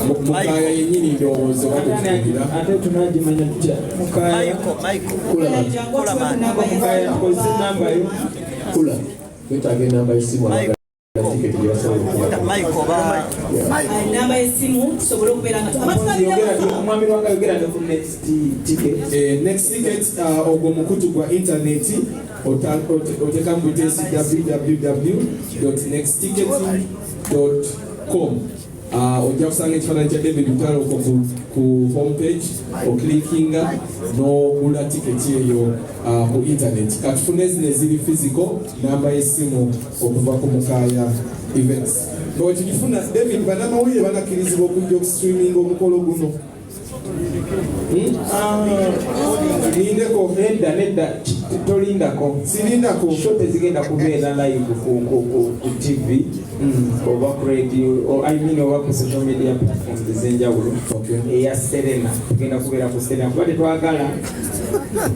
Mukaya yenyini ndowooza ate tunagimanya tutya Mukaya akoze namba yo kula wetaaga enamba y'essimu namba y'essimu tusobole okubeera nga omwami lwanga yogera ne ku next ticket. Next ticket ogwo mukutu gwa internet oteka mu butesi www.nextticket.com. Ojja kusanga ekifaananyi kya David Lutalo ku homepage oklikinga n'ogula tiketi eyo ku internet. Katufune zino eziri physical namba y'essimu okuva ku Mukaya events. Bwe tugifuna David bannamawulire banakkirizibwa okujja okustreaminga omukolo guno. Lindeko nedda tolindako silindako show tezigenda kubeera live ku TV oba ku radio oba ku social media platforms ez'enjawulo eya Serena tugenda kubeera ku Serena kuba tetwagala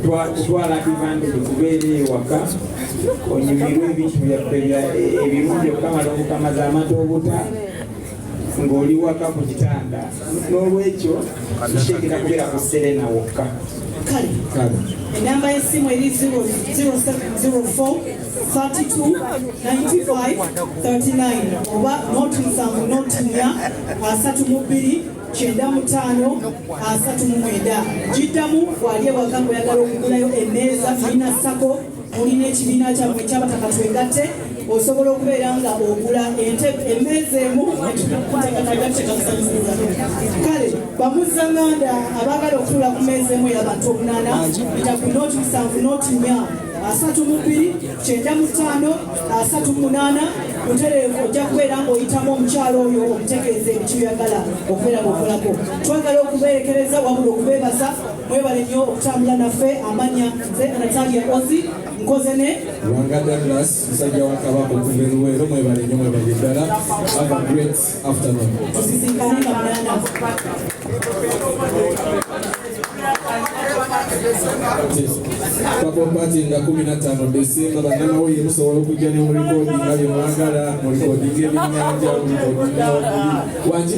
kutwala bibande tubeere ewaka onyumirwe ebintu byaffe ebirungi okukamala okukamaza amata obuta ng'oli waka ku kitanda n'olwekyo kiteekera kubeera ku Serena wokka. kale enamba y'essimu eri 0704 32 95 39 oba noti 7 noti 4 32 95 39 giddamu wali ewaka ng'oyagala okugulayo emmeeza tulina sako mulina ekibiina kyammwe ekyabataka twegatte osobola okubeera nga ogula emmeeza emu kale bamuzzaŋŋanda abaagala okutuula ku mmeeza emu ey'abantu 8 ita ku noti 7 noti 4 32 95 38 mutereevu ojja kubeera ng'oyitamu omukyalo oyo omutegeeza ebikyuyagala okubeera ng'okolako. Twagala okubeerekereza wabula okubeebaza mwebale nnyo okutambula naffe. Amannya nze Natalia Ozi nkoze ne Lwanga Douglas musajja wa Kabaka okuva Luweero. Mwebale nnyo mwebale ddala. Have a great afternoon. tusisinkane nga munana. Papa Party nga 15 Desemba bannamawulire musobola okujja ne mu recording nga bye mwagala mu recording ebyennyanja wangi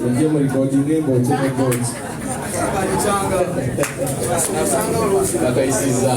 ojje mu recording embooki n'embooki bakayisiza